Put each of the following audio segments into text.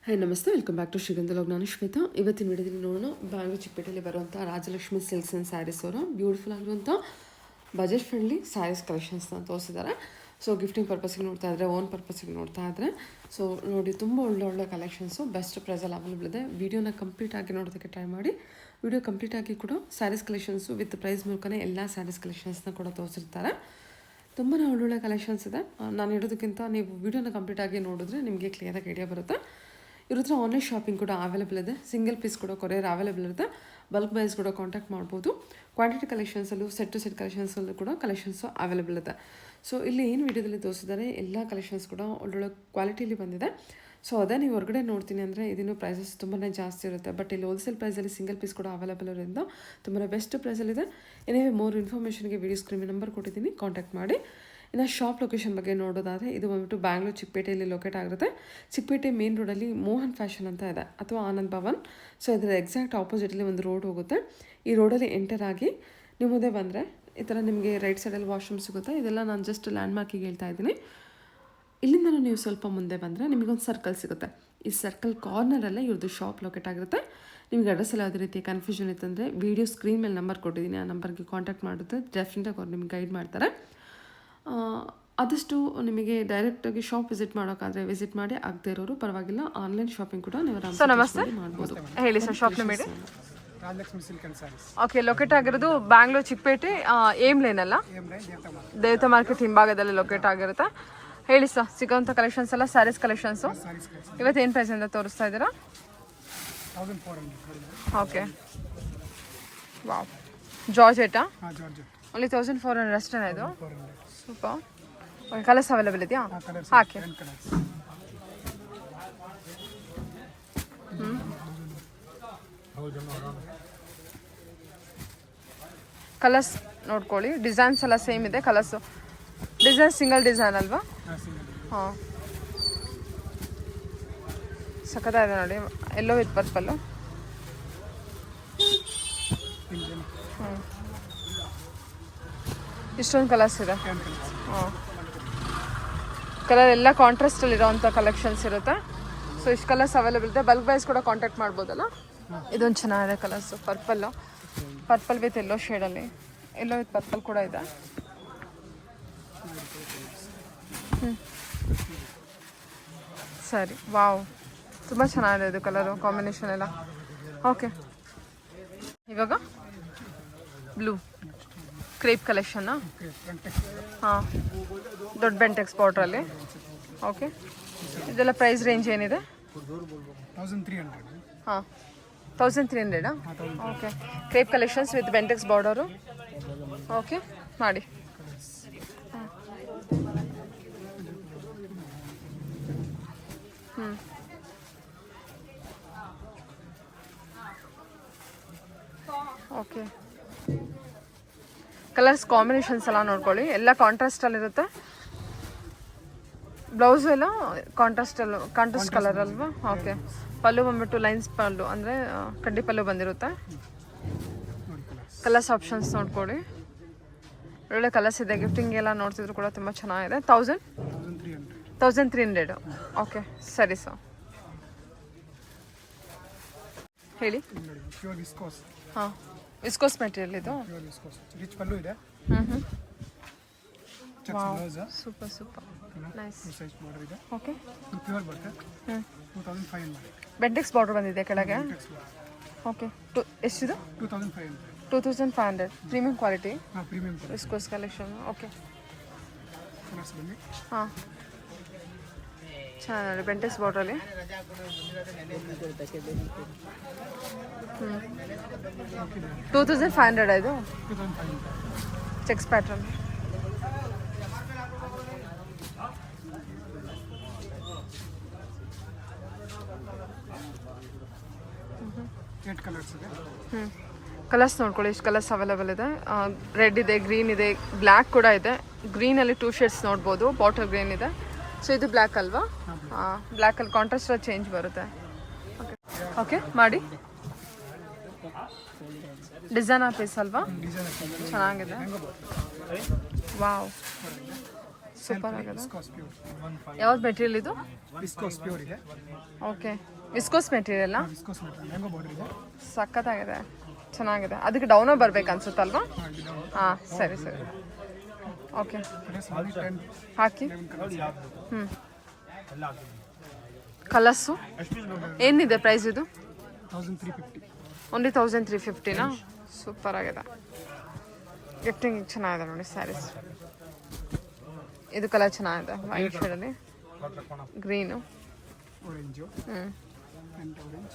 Hi ನಮಸ್ತೆ, welcome back to ಶ್ರೀಗಂಧಲೋಗ್. ನಾನು ಶ್ವೇತಾ. ಇವತ್ತಿನ ವಿಡಿಯೋದಲ್ಲಿ ನೋಡೋಣ ಬ್ಯಾಂಗ್ಳೂರು ಚಿಕ್ಕಪೇಟೆಯಲ್ಲಿ ಬರುವಂಥ ರಾಜಲಕ್ಷ್ಮಿ ಸಿಲ್ಕ್ಸ್ ಆ್ಯಂಡ್ ಸ್ಯಾರೀಸ್ ಅವರ ಬ್ಯೂಟಿಫುಲ್ ಆಗಿರುವಂಥ ಬಜೆಟ್ ಫ್ರೆಂಡ್ಲಿ ಸ್ಯಾರೀಸ್ ಕಲೆಕ್ಷನ್ಸ್ನ ತೋರಿಸಿದ್ದಾರೆ. ಸೊ ಗಿಫ್ಟಿಂಗ್ ಪರ್ಪಸ್ಗೆ ನೋಡ್ತಾ ಇದ್ದರೆ, ಓನ್ ಪರ್ಪಸ್ಗೆ ನೋಡ್ತಾ ಇದ್ದರೆ, ಸೊ ನೋಡಿ ತುಂಬ ಒಳ್ಳೆ ಕಲೆಕ್ಷನ್ಸು ಬೆಸ್ಟ್ ಪ್ರೈಸಲ್ಲಿ ಅವೈಲೇಬಲ್ ಇದೆ. ವೀಡಿಯೋನ ಕಂಪ್ಲೀಟಾಗಿ ನೋಡೋದಕ್ಕೆ ಟ್ರೈ ಮಾಡಿ. ವಿಡಿಯೋ ಕಂಪ್ಲೀಟಾಗಿ ಕೂಡ ಸ್ಯಾರೀಸ್ ಕಲೆಕ್ಷನ್ಸು ವಿತ್ ಪ್ರೈಸ್ ಮೂಲಕನೇ ಎಲ್ಲ ಸ್ಯಾರೀಸ್ ಕಲೆಕ್ಷನ್ಸ್ನ ಕೂಡ ತೋರಿಸಿರ್ತಾರೆ. ತುಂಬಾ ಒಳ್ಳೊಳ್ಳೆ ಕಲೆಕ್ಷನ್ಸ್ ಇದೆ. ನಾನು ಹೇಳೋದಕ್ಕಿಂತ ನೀವು ವೀಡಿಯೋನ ಕಂಪ್ಲೀಟಾಗಿ ನೋಡಿದ್ರೆ ನಿಮಗೆ ಕ್ಲಿಯರಾಗಿ ಐಡಿಯಾ ಬರುತ್ತೆ. ಇವ್ರ ಹತ್ರ ಆನ್ಲೈನ್ ಶಾಪಿಂಗ್ ಕೂಡ ಅವೈಲೇಬಲ್ ಇದೆ. ಸಿಂಗಲ್ ಪೀಸ್ ಕೂಡ ಕೊರಿಯರ್ ಅವೈಲೇಬಲ್ ಇರುತ್ತೆ. ಬಲ್ಕ್ ಬೈಸ್ ಕೂಡ ಕಾಂಟ್ಯಾಕ್ಟ್ ಮಾಡ್ಬೋದು. ಕ್ವಾಂಟಿಟಿ ಕಲೆಕ್ಷನ್ಸಲ್ಲೂ ಸೆಟ್ ಟು ಸೆಟ್ ಕಲೆಕ್ಷನ್ಸಲ್ಲೂ ಕೂಡ ಕಲೆಕ್ಷನ್ಸು ಅವೈಲೇಬಲ್ ಇದೆ. ಸೊ ಇಲ್ಲಿ ಏನು ವಿಡಿಯೋದಲ್ಲಿ ತೋರಿಸಿದ್ದಾರೆ ಎಲ್ಲ ಕಲೆಕ್ಷನ್ಸ್ ಕೂಡ ಒಳ್ಳೊಳ್ಳೆ ಕ್ವಾಲಿಟಿಲಿ ಬಂದಿದೆ. ಸೊ ಅದೇ ನೀವು ಹೊರಗಡೆ ನೋಡ್ತೀನಿ ಅಂದರೆ ಇದನ್ನು ಪ್ರೈಸಸ್ ತುಂಬಾ ಜಾಸ್ತಿ ಇರುತ್ತೆ. ಬಟ್ ಇಲ್ಲಿ ಹೋಲ್ಸೇಲ್ ಪ್ರೈಸಲ್ಲಿ ಸಿಂಗಲ್ ಪೀಸ್ ಕೂಡ ಅವೈಲೇಬಲ್ ಇರೋದ್ರಿಂದ ತುಂಬಾ ಬೆಸ್ಟ್ ಪ್ರೈಸಲ್ಲಿದೆ. ಏನೇ ಮೋರ್ ಇನ್ಫಾರ್ಮೇಷನ್ಗೆ ವಿಡಿಯೋ ಸ್ಕ್ರೀನ್ ನಂಬರ್ ಕೊಟ್ಟಿದ್ದೀನಿ, ಕಾಂಟ್ಯಾಕ್ಟ್ ಮಾಡಿ. ಇನ್ನು ಶಾಪ್ ಲೊಕೇಶನ್ ಬಗ್ಗೆ ನೋಡೋದಾದರೆ ಇದು ಬಂದ್ಬಿಟ್ಟು ಬ್ಯಾಂಗ್ಳೂರು ಚಿಕ್ಕಪೇಟೆಯಲ್ಲಿ ಲೊಕೇಟ್ ಆಗಿರುತ್ತೆ. ಚಿಕ್ಕಪೇಟೆ ಮೇನ್ ರೋಡಲ್ಲಿ ಮೋಹನ್ ಫ್ಯಾಷನ್ ಅಂತ ಇದೆ, ಅಥವಾ ಆನಂದ್ ಭವನ್. ಸೊ ಇದರ ಎಕ್ಸಾಕ್ಟ್ ಆಪೋಸಿಟಲ್ಲಿ ಒಂದು ರೋಡ್ ಹೋಗುತ್ತೆ. ಈ ರೋಡಲ್ಲಿ ಎಂಟರ್ ಆಗಿ ನೀವು ಮುಂದೆ ಬಂದರೆ ಈ ಥರ ನಿಮಗೆ ರೈಟ್ ಸೈಡಲ್ಲಿ ವಾಶ್ರೂಮ್ ಸಿಗುತ್ತೆ. ಇದೆಲ್ಲ ನಾನು ಜಸ್ಟ್ ಲ್ಯಾಂಡ್ ಮಾರ್ಕಿಗೆ ಹೇಳ್ತಾ ಇದ್ದೀನಿ. ಇಲ್ಲಿಂದ ನೀವು ಸ್ವಲ್ಪ ಮುಂದೆ ಬಂದರೆ ನಿಮಗೊಂದು ಸರ್ಕಲ್ ಸಿಗುತ್ತೆ. ಈ ಸರ್ಕಲ್ ಕಾರ್ನರಲ್ಲೇ ಇವ್ರದ್ದು ಶಾಪ್ ಲೊಕೇಟ್ ಆಗಿರುತ್ತೆ. ನಿಮಗೆ ಅಡ್ರೆಸ್ ಎಲ್ಲ ಯಾವುದೇ ರೀತಿ ಕನ್ಫ್ಯೂಷನ್ ಇತ್ತಂದರೆ ವಿಡಿಯೋ ಸ್ಕ್ರೀನ್ ಮೇಲೆ ನಂಬರ್ ಕೊಟ್ಟಿದ್ದೀನಿ, ಆ ನಂಬರ್ಗೆ ಕಾಂಟ್ಯಾಕ್ಟ್ ಮಾಡಿದ್ರೆ ಡೆಫಿನೆಟಾಗಿ ಅವ್ರು ನಿಮ್ಗೆ ಗೈಡ್ ಮಾಡ್ತಾರೆ. ಆದಷ್ಟು ನಿಮಗೆ ಡೈರೆಕ್ಟಾಗಿ ಶಾಪ್ ವಿಸಿಟ್ ಮಾಡೋಕ್ಕಾದರೆ ವಿಸಿಟ್ ಮಾಡಿ, ಆಗದೆ ಇರೋರು ಪರವಾಗಿಲ್ಲ, ಆನ್ಲೈನ್ ಶಾಪಿಂಗ್ ಕೂಡ ನೀವು ಮಾಡ್ಬೋದು. ಹೇಳಿ ಸರ್, ಶಾಪ್ ನೇಮ್ ಹೇಳಿ. Rajalakshmi silk and saris. Okay, locate ಆಗಿರೋದು ಬ್ಯಾಂಗ್ಳೂರು ಚಿಕ್ಕಪೇಟೆ ಏಮ್ ಲೈನ್ ಅಲ್ಲ, ದೇವತಾ ಮಾರ್ಕೆಟ್ ಹಿಂಭಾಗದಲ್ಲಿ ಲೊಕೇಟ್ ಆಗಿರುತ್ತೆ. ಹೇಳಿ ಸರ್, ಸಿಗೋಂಥ ಕಲೆಕ್ಷನ್ಸ್ ಎಲ್ಲ ಸ್ಯಾರೀಸ್ ಕಲೆಕ್ಷನ್ಸು. ಇವತ್ತು ಏನು ಪ್ರೈಸ್ ಅಂತ ತೋರಿಸ್ತಾ ಇದ್ದೀರಾ? 1400. ಓಕೆ, ವಾವ್, ಜಾರ್ಜೆಟಾ? ಜಾರ್ಜೆಟ್. ಓನ್ಲಿ 1400 ಅಷ್ಟೇನಾ ಇದು? ಸೂಪರ್. ಓಕೆ, ಕಲರ್ಸ್ ಅವೈಲೇಬಲ್ ಇದೆಯಾ? ಹಾಕಿ. ಕಲರ್ಸ್ ನೋಡ್ಕೊಳ್ಳಿ. ಡಿಸೈನ್ಸ್ ಎಲ್ಲ ಸೇಮ್ ಇದೆ. ಕಲರ್ಸು ಡಿಸೈನ್ ಸಿಂಗಲ್ ಡಿಸೈನ್ ಅಲ್ವಾ? ಹಾಂ, ಸಖತ್ತಾಗಿದೆ ನೋಡಿ. Yellow with purple. ಇಷ್ಟೊಂದು ಕಲರ್ಸ್ ಇದೆ. ಹಾಂ, ಕಲರ್ ಎಲ್ಲ ಕಾಂಟ್ರಾಸ್ಟಲ್ಲಿ ಇರೋವಂಥ ಕಲೆಕ್ಷನ್ಸ್ ಇರುತ್ತೆ. ಸೊ ಇಷ್ಟು ಕಲರ್ಸ್ ಅವೈಲೇಬಲ್ ಇದೆ. ಬಲ್ಕ್ ಬೈಸ್ ಕೂಡ ಕಾಂಟ್ಯಾಕ್ಟ್ ಮಾಡ್ಬೋದಲ್ಲ. ಇದೊಂದು ಚೆನ್ನಾಗಿದೆ colours, purple, purple with yellow ಶೇಡಲ್ಲಿ. ಎಲ್ಲೋ ವಿತ್ ಪರ್ಪಲ್ ಕೂಡ ಇದೆ. ಸರಿ, ವಾವ್, ತುಂಬ ಚೆನ್ನಾಗಿದೆ ಇದು ಕಲರು ಕಾಂಬಿನೇಷನ್ ಎಲ್ಲ. ಓಕೆ, ಇವಾಗ ಬ್ಲೂ ಕ್ರೇಪ್ ಕಲೆಕ್ಷನ್ನಾ? ಹಾಂ, ದೊಡ್ಡ ಬೆಂಟೆಕ್ಸ್ ಬಾರ್ಡ್ರಲ್ಲಿ. ಓಕೆ, ಇದೆಲ್ಲ ಪ್ರೈಸ್ ರೇಂಜ್ ಏನಿದೆ? 1300. ಹಾಂ, 1300. Okay, crepe collections with Bentex border. Okay, ಮಾಡಿ. ಓಕೆ, ಕಲರ್ಸ್ ಕಾಂಬಿನೇಷನ್ಸ್ ಎಲ್ಲ ನೋಡ್ಕೊಳ್ಳಿ. ಎಲ್ಲ ಕಾಂಟ್ರಾಸ್ಟಲ್ಲಿರುತ್ತೆ. ಬ್ಲೌಸು ಎಲ್ಲ ಕಾಂಟ್ರಾಸ್ಟ್ ಕಲರ್ ಅಲ್ವಾ? ಓಕೆ, ಪಲ್ಲು ಬಂದ್ಬಿಟ್ಟು ಲೈನ್ಸ್ ಪಲ್ಲು, ಅಂದರೆ ಕಡ್ಡಿ ಪಲ್ಲು ಬಂದಿರುತ್ತೆ. ಕಲರ್ಸ್ ಆಪ್ಷನ್ಸ್ ನೋಡ್ಕೊಳ್ಳಿ. ಒಳ್ಳೆ ಕಲರ್ಸ್ ಇದೆ. ಗಿಫ್ಟಿಂಗ್ ಎಲ್ಲ ನೋಡ್ತಿದ್ರು ಕೂಡ ತುಂಬ ಚೆನ್ನಾಗಿದೆ. 1300. ಓಕೆ, ಸರಿ ಸರ್, ಹೇಳಿ. ಹಾಂ, ವಿಸ್ಕೋಸ್ ಮೆಟೀರಿಯಲ್ ಇದು. ರಿಚ್ ಪಲ್ಲು ಇದೆ. Super super, nice. ಬಾರ್ಡರ್ ಇದೆ. ಓಕೆ, ಪ್ಯೂರ್ ಬರುತ್ತೆ. 2500. ಬೆಂಟೆಕ್ಸ್ ಬಾರ್ಡರ್ ಬಂದಿದೆ ಕೆಳಗೆ. ಓಕೆ, ಎಷ್ಟಿದು? 2500. Premium quality. ಹಾಂ, premium viscose collection. Okay, colours ಬನ್ನಿ. ಹಾಂ, ಚೆನ್ನಾಗಿ ಬೆಂಟೆಕ್ಸ್ ಬಾರ್ಡ್ರಲ್ಲಿ. 2500 ಇದು. 2500. Cheques pattern. ಕಲರ್ಸ್ ನೋಡ್ಕೊಳ್ಳಿ. ಇಷ್ಟು ಕಲರ್ಸ್ ಅವೈಲೇಬಲ್ ಇದೆ. ರೆಡ್ ಇದೆ, ಗ್ರೀನ್ ಇದೆ, ಬ್ಲ್ಯಾಕ್ ಕೂಡ ಇದೆ. ಗ್ರೀನಲ್ಲಿ 2 ಶೇಡ್ಸ್ ನೋಡ್ಬೋದು. ಬಾಟಲ್ ಗ್ರೀನ್ ಇದೆ. ಸೊ ಇದು ಬ್ಲ್ಯಾಕ್ ಅಲ್ವಾ? ಹಾಂ, ಬ್ಲ್ಯಾಕಲ್ಲಿ ಕಾಂಟ್ರಾಸ್ಟ್ ಚೇಂಜ್ ಬರುತ್ತೆ. ಓಕೆ, ಓಕೆ, ಮಾಡಿ. ಡಿಸೈನರ್ ಪೀಸ್ ಅಲ್ವಾ? ಚೆನ್ನಾಗಿದೆ. ವಾವ್, ಸೂಪರ್ ಆಗಿದೆ. Viscose pure. ಯಾವ್ದು ಮೆಟೀರಿಯಲ್ ಇದು? ವಿಸ್ಕೋಸ್ ಪ್ಯೂರ್ ಇದೆ. Okay, viscose material. Viscose material mango border ಇದೆ. ಸಖತ್ತಾಗಿದೆ, ಚೆನ್ನಾಗಿದೆ. ಅದಕ್ಕೆ ಡೌನ ಬರ್ಬೇಕು ಅನ್ಸುತ್ತಲ್ವಾ? ಹಾಂ, ಸರಿ ಸರಿ, ಓಕೆ ಹಾಕಿ. ಕಲರ್ಸು ಏನಿದೆ ಪ್ರೈಸ್ ಇದು? 1350. ಓನ್ಲಿ 1350ನಾ? ಸೂಪರ್ ಆಗಿದೆ. ಗಿಫ್ಟಿಂಗ್ ಚೆನ್ನಾಗಿದೆ ನೋಡಿ ಸ್ಯಾರೀಸ್. ಇದು ಕಲರ್ ಚೆನ್ನಾಗಿದೆ, ವೈಟ್ ಶೇಡಲ್ಲಿ green. Orange and orange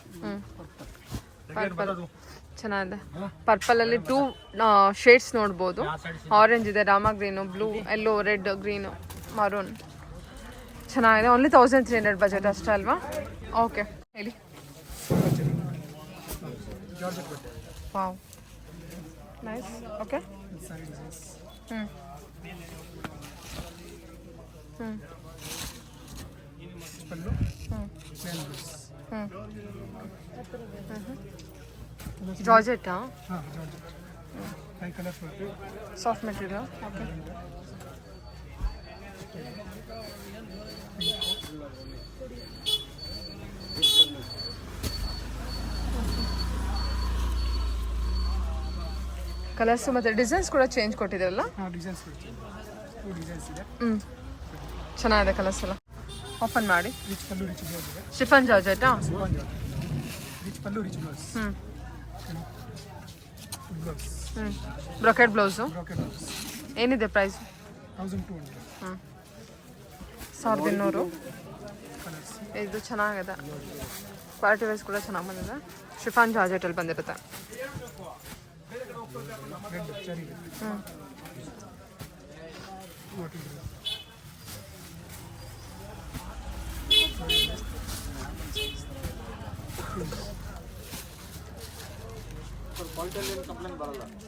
purple ಚೆನ್ನಾಗಿದೆ. ಪರ್ಪಲಲ್ಲಿ 2 ಶೇಡ್ಸ್ ನೋಡ್ಬೋದು. ಆರೆಂಜ್ ಇದೆ, ರಾಮ green, blue, yellow, red, green, maroon. ಚೆನ್ನಾಗಿದೆ. ಓನ್ಲಿ 1300 ಬಜೆಟ್ ಅಷ್ಟೇ ಅಲ್ವಾ? ಓಕೆ, ಹೇಳಿ. ಜಾರ್ಜೆಟ್ ಬಟ್ಟೆ. Wow, nice. Okay, sari designs. ಹ್ಞೂ ಹ್ಞೂ ಪಲ್ಲು ಹ್ಞೂ ಪ್ಲೇನ್ ಬ್ಲೌಸ್. ಹ್ಞೂ ಜಾರ್ಜೆಟ್ಟಾ? ಹಾಂ ಜಾರ್ಜೆಟ್. 5 ಕಲರ್ಸ್ ಬರುತ್ತೆ. Soft material. ಓಕೆ, ಕಲರ್ಸು ಮತ್ತು ಡಿಸೈನ್ಸ್ ಕೂಡ ಚೇಂಜ್ ಕೊಟ್ಟಿದ್ದೀರಲ್ಲ? ಹಾಂ ಡಿಸೈನ್ಸ್ ಬರುತ್ತೆ. 2 ಡಿಸೈನ್ಸ್ ಇದೆ. ಹ್ಞೂ ಚೆನ್ನಾಗಿದೆ ಕಲರ್ಸ್ ಎಲ್ಲ. ಓಪನ್ ಮಾಡಿ. ರಿಚ್ ಪಲ್ಲು ರಿಚ್ ಬ್ಲೌಸ್ ಇದೆ. ಶಿಫಾನ್ ಜಾರ್ಜೆಟಾ? Chiffon georgette. Rich pallu rich blouse. ಹ್ಞೂ ಬ್ಲೌಸ್. ಹ್ಞೂ ಬ್ರೊಕೆಟ್ ಬ್ಲೌಸು. Brocade blouse. ಏನಿದೆ ಪ್ರೈಸ್? 1200. ಹ್ಞೂ 1200. ಕಲರ್ಸ್. ಇದು ಚೆನ್ನಾಗಿದೆ, ಕ್ವಾಲಿಟಿ ವೈಸ್ ಕೂಡ ಚೆನ್ನಾಗಿ ಬಂದಿದೆ. ಶಿಫಾನ್ ಜಾರ್ಜೆಟಲ್ಲಿ ಬಂದಿರುತ್ತೆ. Red cherry. ಹ್ಞೂ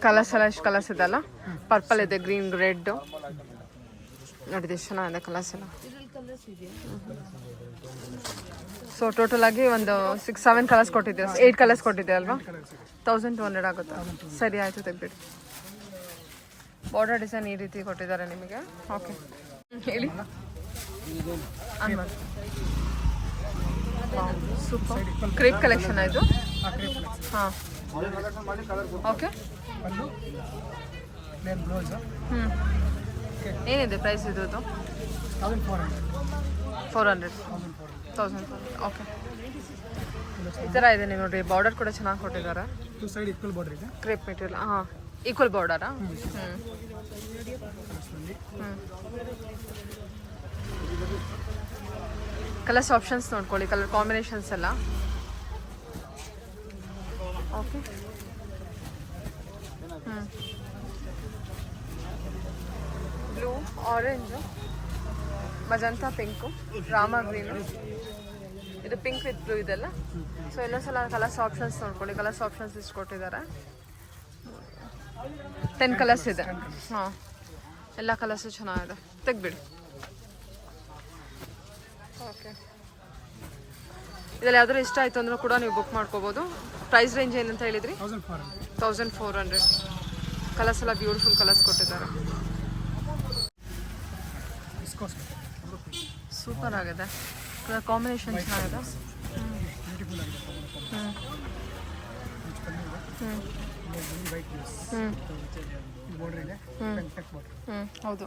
ಕಲರ್ಸ್ ಎಲ್ಲ ಎಷ್ಟು ಕಲರ್ಸ್ ಇದೆ ಅಲ್ಲ? ಪರ್ಪಲ್ ಇದೆ, ಗ್ರೀನ್, ರೆಡ್. ನೋಡಿದೆ ಎಷ್ಟು ಚೆನ್ನಾಗಿದೆ ಕಲರ್ಸ್ ಎಲ್ಲ. ಸೊ ಟೋಟಲ್ ಆಗಿ ಒಂದು 6-7 ಕಲರ್ಸ್ ಕೊಟ್ಟಿದ್ದೀರಾ? 8 ಕಲರ್ಸ್ ಕೊಟ್ಟಿದ್ದೀರ ಅಲ್ವಾ? 1200 ಆಗುತ್ತೆ. ಸರಿ ಆಯಿತು, ತೆಗ್ಬಿಡಿ. ಬಾರ್ಡರ್ ಡಿಸೈನ್ ಈ ರೀತಿ ಕೊಟ್ಟಿದ್ದಾರೆ ನಿಮಗೆ. ಓಕೆ, ಹೇಳಿ. ಆನ್ ಮಾಡಿ. ಸೂಪರ್ ಕ್ರೇಪ್ ಕಲೆಕ್ಷನ್ ಆಯಿತು. ಹಾಂ, ಓಕೆ. ಪಲ್ಲು ಪ್ಲೇನ್ ಬ್ಲೌಸ್. ಹ್ಞೂ ಏನಿದೆ ಪ್ರೈಸ್ ಇದು? 1400. 400. 1400. ಓಕೆ, ಈ ಥರ ಇದೆ ನೋಡಿ. ಬಾರ್ಡರ್ ಕೂಡ ಚೆನ್ನಾಗಿ ಕೊಟ್ಟಿದ್ದಾರೆ. 2 ಸೈಡ್ ಈಕ್ವಲ್ ಬಾರ್ಡರ್ ಇದೆ. Crepe material. ಹಾಂ, ಈಕ್ವಲ್ ಬಾರ್ಡರಾ? ಹ್ಞೂ ಕಲರ್ಸ್ ಆಪ್ಷನ್ಸ್ ನೋಡ್ಕೊಳ್ಳಿ, ಕಲರ್ ಕಾಂಬಿನೇಷನ್ಸ್ ಎಲ್ಲ. Okay, blue, orange, magenta, pink, ರಾಮ ಗ್ರೀನು, ಇದು ಪಿಂಕ್ ವಿತ್ ಬ್ಲೂ ಇದೆಲ್ಲ. ಸೊ ಇನ್ನೊಂದ್ಸಲ ಕಲರ್ಸ್ ಆಪ್ಷನ್ಸ್ ನೋಡ್ಕೊಳ್ಳಿ. ಕಲರ್ಸ್ ಆಪ್ಷನ್ಸ್ ಇಷ್ಟು ಕೊಟ್ಟಿದ್ದಾರೆ. 10 ಕಲರ್ಸ್ ಇದೆ. ಹಾಂ, ಎಲ್ಲ ಕಲರ್ಸು ಚೆನ್ನಾಗಿದೆ, ತೆಗ್ಬಿಡಿ. ಓಕೆ, ಇದರಲ್ಲಿ ಯಾವ್ದಾದ್ರು ಇಷ್ಟ ಆಯಿತು ಅಂದರೂ ಕೂಡ ನೀವು ಬುಕ್ ಮಾಡ್ಕೋಬೋದು. ಪ್ರೈಸ್ ರೇಂಜ್ ಏನಂತ ಹೇಳಿದ್ರಿ? 1400. ಕಲರ್ಸ್ ಎಲ್ಲ ಬ್ಯೂಟಿಫುಲ್ ಕಲರ್ಸ್ ಕೊಟ್ಟಿದ್ದಾರೆ. ಸೂಪರ್ ಆಗಿದೆ, ಕಲರ್ ಕಾಂಬಿನೇಷನ್ ಚೆನ್ನಾಗಿದೆ. ಹೌದು,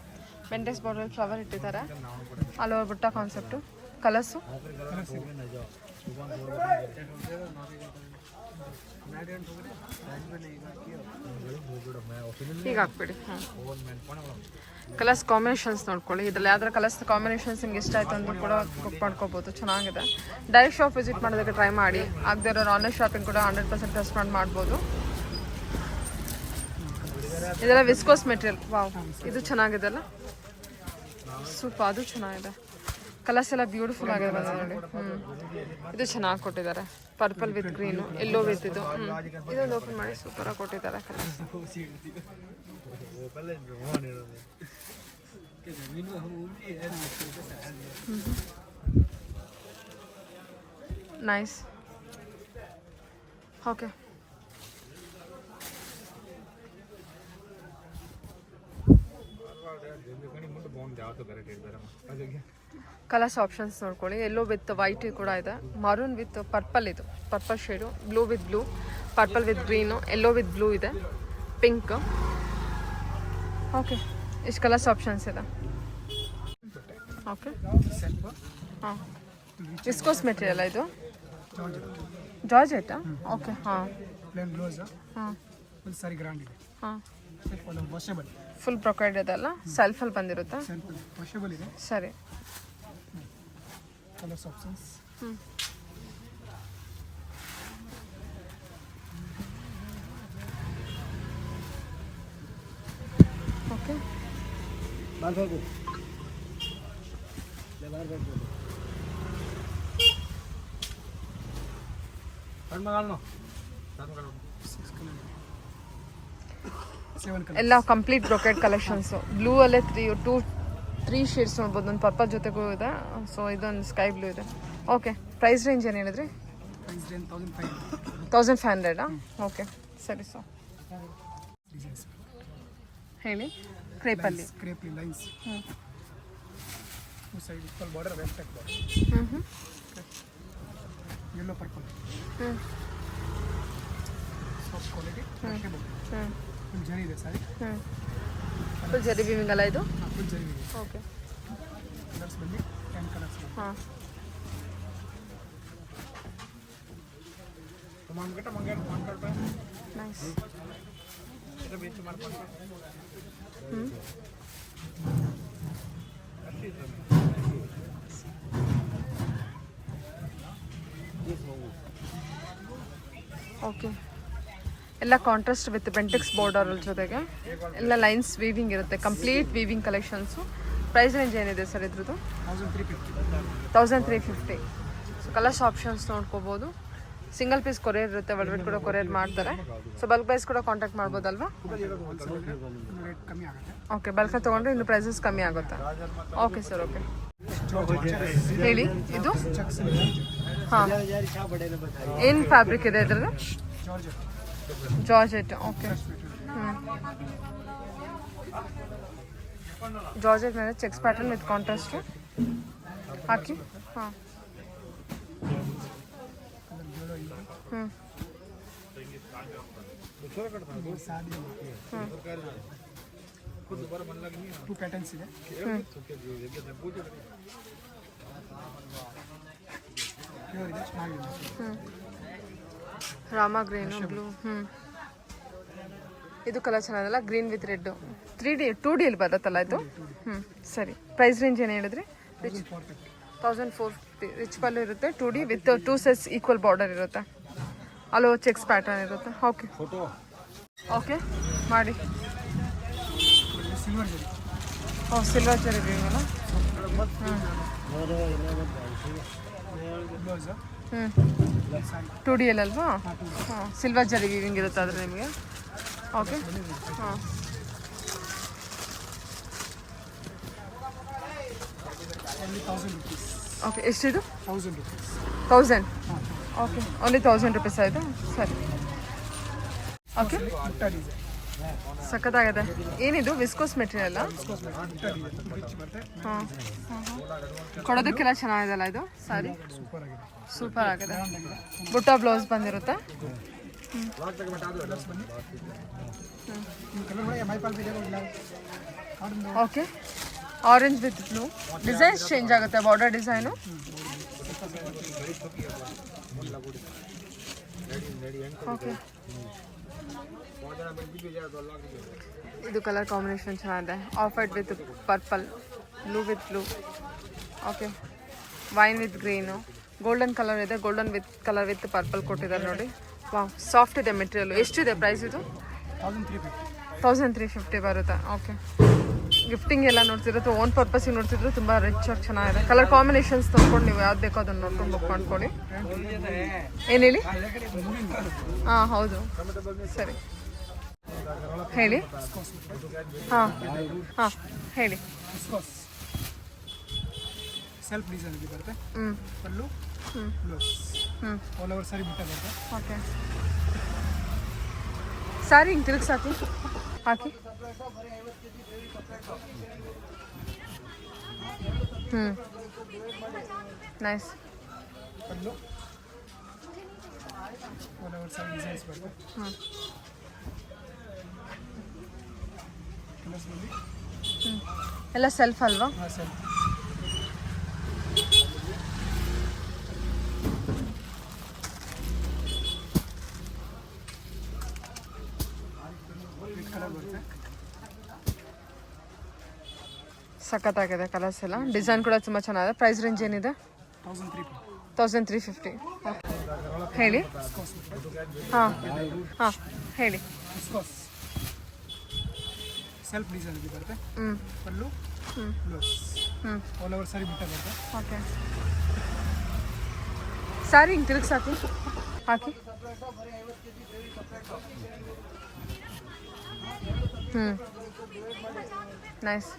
ಬೆಂಟೆಕ್ಸ್ ಬಾರ್ಡರ್ ಫ್ಲವರ್ ಇಟ್ಟಿದ್ದಾರೆ. ಆಲ್ ಓವರ್ ಬುಟ್ಟ ಕಾನ್ಸೆಪ್ಟು. ಕಲರ್ಸು ಈಗ ಹಾಕ್ಬಿಡಿ. ಕಲರ್ಸ್ ಕಾಂಬಿನೇಷನ್ಸ್ ನೋಡ್ಕೊಳ್ಳಿ. ಇದರಲ್ಲಿ ಯಾವ್ದಾರ ಕಲರ್ಸ್ ಕಾಂಬಿನೇಷನ್ಸ್ ನಿಮ್ಗೆ ಇಷ್ಟ ಆಯಿತು ಅಂದ್ರೂ ಕೂಡ ಬುಕ್ ಮಾಡ್ಕೋಬೋದು. ಚೆನ್ನಾಗಿದೆ. ಡೈರೆಕ್ಟ್ ಶಾಪ್ ವಿಸಿಟ್ ಮಾಡೋದಕ್ಕೆ ಟ್ರೈ ಮಾಡಿ. ಆಗದೆ ಇರೋರು ಆನ್ಲೈನ್ ಶಾಪಿಂಗ್ ಕೂಡ 100% ರೆಸ್ಪಾಂಡ್ ಮಾಡ್ಬೋದು. ಇದೆಲ್ಲ ವಿಸ್ಕೋಸ್ ಮೆಟೀರಿಯಲ್. ವಾವ್, ಇದು ಚೆನ್ನಾಗಿದೆ ಅಲ್ಲ? ಸೂಪರ್, ಅದು ಚೆನ್ನಾಗಿದೆ. ಕಲರ್ಸ್ ಎಲ್ಲ ಬ್ಯೂಟಿಫುಲ್ ಆಗಿದೆ ಬಂದಿದೆ ನೋಡಿ. ಇದು ಚೆನ್ನಾಗಿ ಕೊಟ್ಟಿದ್ದಾರೆ. Purple with green, yellow with ಇದು. ಇದೊಂದು ಓಪನ್ ಮಾಡಿ, ಸೂಪರಾಗಿ ಕೊಟ್ಟಿದ್ದಾರೆ colours. Nice. Okay, colours options ನೋಡ್ಕೊಳ್ಳಿ. ಎಲ್ಲೋ ವಿತ್ ವೈಟ್ ಕೂಡ ಇದೆ, ಮರೂನ್ ವಿತ್ ಪರ್ಪಲ್, ಇದು purple shade, blue with blue, purple with green, yellow with blue ಇದೆ, ಪಿಂಕ್. ಓಕೆ, ಇಷ್ಟು ಕಲರ್ಸ್ ಆಪ್ಷನ್ಸ್ ಇದೆ. ಓಕೆ, ಸೆಲ್ಫ್ ಹಾಂ, ವಿಸ್ಕೋಸ್ ಮೆಟೀರಿಯಲ್ ಇದು, ಜಾರ್ಜೆಟ್ ಜಾರ್ಜೆಟಾ? ಓಕೆ, ಹಾಂ ಪ್ಲೇನ್ ಬ್ಲೌಸ್ ಹಾಂ ಫುಲ್ ಸಾರಿ ಗ್ರ್ಯಾಂಡ್ ಇದೆ. ಹಾಂ, ವಾಷಬಲ್ ಫುಲ್ ಪ್ರೊಕೈಡ್ ಇದೆಲ್ಲ, ಸೆಲ್ಫಲ್ಲಿ ಬಂದಿರುತ್ತಾ? ಸೆಲ್ಫ್ ವಾಷಬಲ್ ಇದೆ. ಸರಿ. ಕಲರ್ಸ್ ಆಪ್ಷನ್ಸ್ ಹ್ಞೂ, ಓಕೆ. ಎಲ್ಲ ಕಂಪ್ಲೀಟ್ ಬ್ರೊಕೆಡ್ ಕಲೆಕ್ಷನ್ಸು. ಬ್ಲೂ ಅಲ್ಲೇ ತ್ರೀ ಶೇಡ್ಸ್ ನೋಡ್ಬೋದು, ಒಂದು ಪರ್ಪಲ್ ಜೊತೆಗೂ ಇದೆ. ಸೊ ಇದೊಂದು ಸ್ಕೈ ಬ್ಲೂ ಇದೆ. ಓಕೆ, ಪ್ರೈಸ್ ರೇಂಜ್ ಏನು ಹೇಳಿದ್ರಿ? 1500. ಓಕೆ, ಸರಿ. ಸೊ ಹೇಳಿ. ಕ್ರೇಪಲ್ಲಿ ಕ್ರೇಪ್ ಲೈನ್ಸ್ ಹ್ಞೂ two side equal border, well tech border, ಹ್ಞೂ ಹ್ಞೂ ಯೆಲ್ಲೋ ಪರ್ಪಲ್, ಹ್ಞೂ ಸಾಫ್ಟ್ ಕ್ವಾಲಿಟಿ, ವಾಷಬಲ್, ಹ್ಞೂ ಫುಲ್ ಜರಿ ಇದೆ ಸಾರಿ. ಹ್ಞೂ ಫುಲ್ ಜರಿ ವೀವಿಂಗ್ ಅಲ್ಲ ಇದು? ಫುಲ್ ಜರಿ ಇದೆ. ಓಕೆ, ಕಲರ್ಸ್ ಬಂದು 10 ಕಲರ್ಸ್. ಹಾಂ, ನೈಸ್. ಹ್ಞೂ, ಓಕೆ. ಎಲ್ಲ ಕಾಂಟ್ರಾಸ್ಟ್ ವಿತ್ ಬೆಂಟೆಕ್ಸ್ ಬಾರ್ಡರ್ ಜೊತೆಗೆ ಎಲ್ಲ ಲೈನ್ಸ್ ವೀವಿಂಗ್ ಇರುತ್ತೆ, complete weaving collections. Price range ಏನಿದೆ ಸರ್ ಇದ್ರದ್ದು? 1350. ಸೊ ಕಲರ್ಸ್ ಆಪ್ಷನ್ಸ್ ನೋಡ್ಕೋಬೋದು. ಸಿಂಗಲ್ ಪೀಸ್ ಕೊರಿಯರ್ ಇರುತ್ತೆ, ಒಳಗಡೆ ಕೂಡ ಕೊರಿಯರ್ ಮಾಡ್ತಾರೆ. ಸೊ ಬಲ್ಕ್ ಪ್ರೈಸ್ ಕೂಡ ಕಾಂಟ್ಯಾಕ್ಟ್ ಮಾಡ್ಬೋದಲ್ವಾ? ರೇಟ್ ಕಮ್ಮಿ ಆಗುತ್ತೆ. ಓಕೆ, ಬಲ್ಕ್ ತೊಗೊಂಡ್ರೆ ಇನ್ನು ಪ್ರೈಸಸ್ ಕಮ್ಮಿ ಆಗುತ್ತೆ. Okay sir, okay. ಹೇಳಿ. ಇದು ಹಾಂ, ಏನು ಫ್ಯಾಬ್ರಿಕ್ ಇದೆ ಇದ್ರದ್ದು? ಜಾರ್ಜೆಟ್. ಓಕೆ, ಜಾರ್ಜೆಟ್ ಮೇಲೆ ಚೆಕ್ಸ್ ಪ್ಯಾಟರ್ನ್ ವಿತ್ ಕಾಂಟ್ರಾಸ್ಟು ಹಾಕಿ. ಹಾಂ, ಹ್ಞೂ ಟೂ ಪ್ಯಾಟರ್ನ್ಸ್ ಇದೆ. ಪ್ಯೂರ್ ಇದೆ, ಚೆನ್ನಾಗಿದೆ. Rama green, blue. ಇದು ಕಲರ್ ಚೆನ್ನಾಗಲ್ಲ, ಗ್ರೀನ್ ವಿತ್ ರೆಡ್. 2Dಯಲ್ಲಿ ಬರುತ್ತಲ್ಲ ಇದು? ಸರಿ. ಪ್ರೈಸ್ ರೇಂಜ್ ಏನು ಹೇಳಿದ್ರಿ? 1450. ರಿಚ್ ಪಲ್ಲು ಇರುತ್ತೆ, 2D with 2 sets equal border ಇರುತ್ತೆ, ಅಲ್ಲೋ ಚೆಕ್ಸ್ ಪ್ಯಾಟರ್ನ್ ಇರುತ್ತೆ. ಓಕೆ, ಓಕೆ ಮಾಡಿ. ಸಿಲ್ವರ್ ಜರಿ. ಸಿಲ್ವರ್ ಜರಿ ಅಲ್ಲ? ಬ್ಲೌಸ್ 2Dಯಲ್ಲಿ ಅಲ್ವಾ? ಹಾಂ, ಸಿಲ್ವರ್ ಜರಿ ವೀವಿಂಗ್ ಇರುತ್ತೆ ಆದರೆ ನಿಮಗೆ. ಓಕೆ, ಹಾಂ, ಓಕೆ. ಎಷ್ಟಿದು? 1000 rupees. 1000. ಓಕೆ, ಓನ್ಲಿ 1000 rupees ಆಯಿತು. ಸರಿ. ಓಕೆ, ಸಖತ್ತಾಗಿದೆ. ಏನಿದು? Viscose material? ಹಾಂ, ಕೊಡೋದಕ್ಕೆಲ್ಲ ಚೆನ್ನಾಗಿದೆಲ್ಲ ಇದು ಸಾರಿ? ಸೂಪರ್ ಆಗಿದೆ. ಬುಟ್ಟ ಬ್ಲೌಸ್ ಬಂದಿರುತ್ತೆ. Okay, orange with blue. Designs change ಆಗುತ್ತೆ, ಬಾರ್ಡರ್ ಡಿಸೈನು. ಓಕೆ, ಇದು ಕಲರ್ ಕಾಂಬಿನೇಷನ್ ಚೆನ್ನಾಗಿದೆ. Off white with purple, blue with blue. Okay, wine with green, golden colour ಇದೆ, golden with colour with purple ಕೊಟ್ಟಿದ್ದಾರೆ ನೋಡಿ. Wow, soft ಇದೆ material. ಎಷ್ಟಿದೆ price ಇದು? 1350 ಬರುತ್ತೆ. ಓಕೆ, ಗಿಫ್ಟಿಂಗ್ ಎಲ್ಲ ನೋಡ್ತಿರುತ್ತೆ, ಓನ್ ಪರ್ಪಸ್ಸಿಗೆ ನೋಡ್ತಿದ್ರೆ ತುಂಬ ರಿಚ್ ಆಗಿ ಚೆನ್ನಾಗಿದೆ. ಕಲರ್ ಕಾಂಬಿನೇಷನ್ಸ್ ತೊಗೊಂಡು ನೀವು ಯಾವ್ದು ಬೇಕೋ ಅದನ್ನು ನೋಡ್ಕೊಂಡು ಬುಕ್ ಮಾಡ್ಕೊಳ್ಳಿ. ಏನು ಹೇಳಿ? ಹಾಂ, ಹೌದು. ಸರಿ, ಹೇಳಿ. ಹಾಂ ಹಾಂ, ಹೇಳಿ. ಸೆಲ್ಫ್ ಡಿಸೈನ್ ಬರುತ್ತೆ. ಪಲ್ಲು, ಬ್ಲೌಸ್, ಆಲ್ ಓವರ್ ಸಾರಿ ಬುಟ್ಟ ಬರುತ್ತೆ. ಓಕೆ, ಸಾರಿ ಹಿಂಗೆ ತಿರುಗಿಸಿ ಹಾಕಿ. ನೈಸ್. ಪಲ್ಲು ಆಲ್ ಓವರ್ ಸಾರಿ ಡಿಸೈನ್ಸ್ ಬರುತ್ತೆ. ಕಲರ್ಸ್ ಬಂದು ಎಲ್ಲ ಸೆಲ್ಫ್ ಅಲ್ವಾ? ಹಾಂ ಸರ್. ಕಲರ್ ಬರುತ್ತೆ. ಸಖತ್ತಾಗಿದೆ ಕಲರ್ಸ್ ಎಲ್ಲ. ಡಿಸೈನ್ ಕೂಡ ತುಂಬ ಚೆನ್ನಾಗಿದೆ. ಪ್ರೈಸ್ ರೇಂಜ್ ಏನಿದೆ? 1350. ಹೇಳಿ. ಹಾಂ ಹಾಂ ಹೇಳಿ. ಸೆಲ್ಫ್ ಡಿಸೈನ್ ಬರುತ್ತೆ. ಪಲ್ಲು ಬ್ಲೌಸ್ ಆಲ್ ಓವರ್ ಸಾರಿ ಬಿಟ್ಟ ಬರುತ್ತೆ. ಓಕೆ. ಸ್ಯಾರಿ ಹಿಂಗೆ ತಿರುಗಿಸಾಕಿ ಹಾಕಿ. ನೈಸ್.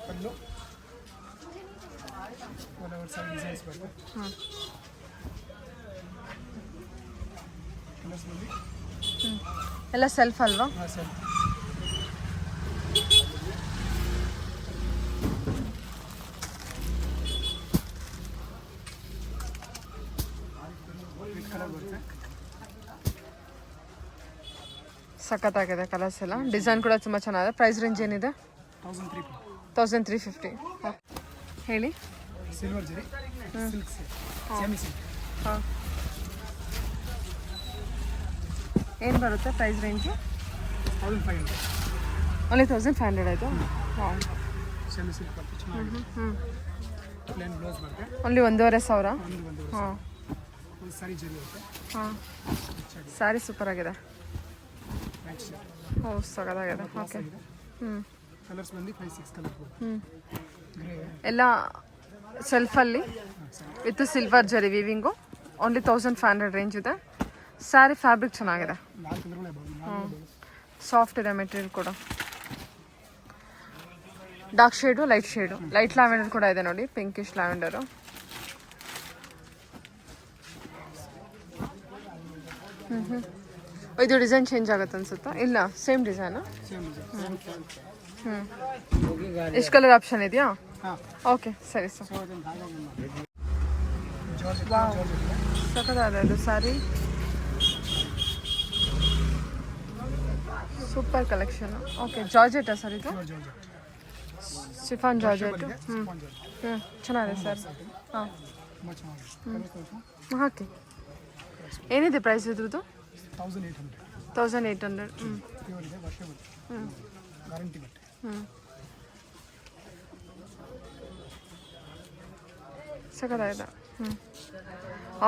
ಪಲ್ಲು ಆಲ್ ಓವರ್ ಸಾರಿ ಡಿಸೈನ್ಸ್ ಬರುತ್ತೆ. ಕಲರ್ಸ್ ಬಂದು ಎಲ್ಲ ಸೆಲ್ಫ್ ಅಲ್ವಾ? ಹಾಂ ಸರ್. ಕಲರ್ ಬರುತ್ತೆ. ಸಖತ್ತಾಗಿದೆ ಕಲರ್ಸ್ ಎಲ್ಲ. ಡಿಸೈನ್ ಕೂಡ ತುಂಬ ಚೆನ್ನಾಗಿದೆ. ಪ್ರೈಸ್ ರೇಂಜ್ ಏನಿದೆ? 1350. ಹೇಳಿ. ಸಿಲ್ವರ್ ಜರಿ ಸಿಲ್ಕ್ ಸೆಮಿ ಸಿಲ್ಕ್. ಹಾಂ. ಏನು ಬರುತ್ತೆ ಪ್ರೈಸ್ ರೇಂಜು? 1500. ಓನ್ಲಿ 1500 ಆಯಿತು. ಹಾಂ. ಸೆಮಿ ಸಿಲ್ಕ್ ಬರುತ್ತೆ. ಚೆನ್ನಾಗಿದೆ. ಪ್ಲೇನ್ ಬ್ಲೌಸ್ ಬರುತ್ತೆ. ಓನ್ಲಿ 1500. ಒಂದು ಹಾಂ. ಒಂದು ಸಾರಿ ಜರಿ ಬರುತ್ತೆ. ಹಾಂ. ಸ್ಯಾರಿ ಸೂಪರ್ ಆಗಿದೆ. White shirt. ಓ ಸಖತ್ತಾಗಿದೆ. ಓಕೆ. ಕಲರ್ಸ್ ಬಂದು 5-6 ಕಲರ್ ಬರುತ್ತೆ. ಗ್ರೇ ಎಲ್ಲ ಸೆಲ್ಫಲ್ಲಿ with silver zari weaving. Only 1500 range ಇದೆ. ಸ್ಯಾರಿ ಫ್ಯಾಬ್ರಿಕ್ ಚೆನ್ನಾಗಿದೆ. 4 ಕಲರ್ಗಳೇ ಬರುತ್ತೆ. ಸಾಫ್ಟ್ ಇದೆ ಮೆಟೀರಿಯಲ್ ಕೂಡ. Dark shade, light shade, light lavender ಕೂಡ ಇದೆ ನೋಡಿ. Pinkish lavender. ಇದು ಡಿಸೈನ್ ಚೇಂಜ್ ಆಗುತ್ತೆ ಅನ್ಸುತ್ತಾ? ಇಲ್ಲ ಸೇಮ್ ಡಿಸೈನು. ಎಷ್ಟು ಕಲರ್ ಆಪ್ಷನ್ ಇದೆಯಾ? ಓಕೆ ಸರಿ ಸರ್. ಸಖತ್ತಾದ ಇದು ಸ್ಯಾರಿ. Super collection. ಓಕೆ ಜಾರ್ಜೆಟಾ ಸರ್ ಇದು? Chiffon georgette. ಚೆನ್ನಾಗಿದೆ ಸರ್. ಹಾಂ ಹಾಕಿ. ಏನಿದೆ ಪ್ರೈಸ್ ಇದ್ರದ್ದು? 1800. ಗ್ಯಾರಂಟಿ ಬಟ್ಟೆ. ಸಖತ್ತಾಗಿದೆ.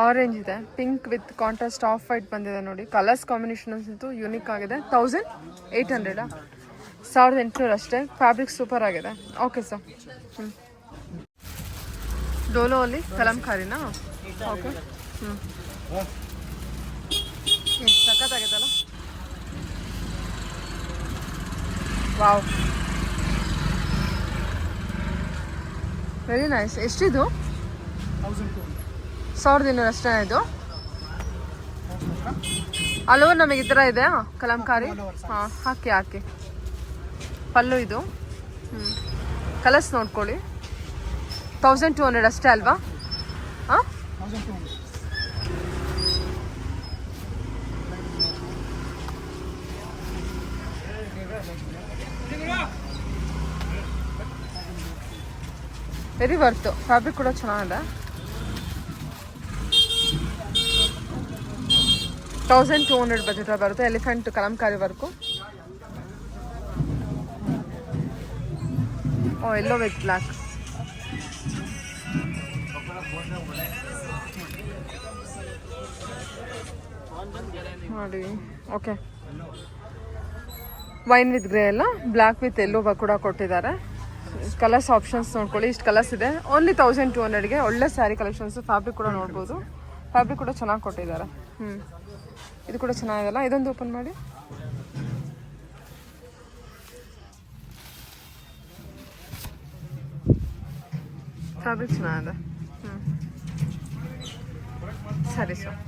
ಆರೆಂಜ್ ಇದೆ, pink with contrast of white ಬಂದಿದೆ ನೋಡಿ. ಕಲರ್ಸ್ ಕಾಂಬಿನೇಷನ್ಸ್ ಅಂತೂ ಯೂನಿಕ್ ಆಗಿದೆ. 1800. 1800 ಅಷ್ಟೇ. ಫ್ಯಾಬ್ರಿಕ್ ಸೂಪರ್ ಆಗಿದೆ. Okay sir. ಡೋಲೋ ಅಲ್ಲಿ ಕಲಂಕಾರಿನಾ? ಓಕೆ. ಸಖತ್ತಾಗಿದೆಲ್ಲ. Wow very nice. ಎಷ್ಟಿದು? 1200 ಅಷ್ಟೇ ಇದು. ಅಲೋ ನಮಗೆ ಈ ಥರ ಇದೆ ಕಲಂಕಾರಿ. ಹಾಂ ಹಾಕಿ. ಪಲ್ಲು ಇದು. ಕಲರ್ಸ್ ನೋಡ್ಕೊಳ್ಳಿ. 1200 ಅಷ್ಟೇ ಅಲ್ವಾ? ಹಾಂ ವೆರಿ ವರ್ತು. ಫ್ಯಾಬ್ರಿಕ್ ಕೂಡ ಚೆನ್ನಾಗಿದೆ. 1200 ಬಜೆಟ್ ಬರುತ್ತೆ. Elephant kalamkari work. ಓ ಎಲ್ಲೋ ವಿತ್ ಬ್ಲ್ಯಾಕ್. ನೋಡಿ. ಓಕೆ. ವೈನ್ ವಿತ್ ಗ್ರೇ ಎಲ್ಲ ಬ್ಲ್ಯಾಕ್ ವಿತ್ ಎಲ್ಲೋ ಕೂಡ ಕೊಟ್ಟಿದ್ದಾರೆ. ಕಲರ್ಸ್ ಆಪ್ಷನ್ಸ್ ನೋಡ್ಕೊಳ್ಳಿ. ಇಷ್ಟು ಕಲರ್ಸ್ ಇದೆ. ಓನ್ಲಿ 1200ಗೆ ಒಳ್ಳೆ ಸ್ಯಾರಿ ಕಲೆಕ್ಷನ್ಸ್. ಫ್ಯಾಬ್ರಿಕ್ ಕೂಡ ನೋಡ್ಬೋದು. ಫ್ಯಾಬ್ರಿಕ್ ಕೂಡ ಚೆನ್ನಾಗಿ ಕೊಟ್ಟಿದ್ದಾರೆ. ಇದು ಕೂಡ ಚೆನ್ನಾಗಿದೆಲ್ಲ. ಇದೊಂದು ಓಪನ್ ಮಾಡಿ. ಫ್ಯಾಬ್ರಿಕ್ ಚೆನ್ನಾಗಿದೆ. ಸರಿ ಸರ್.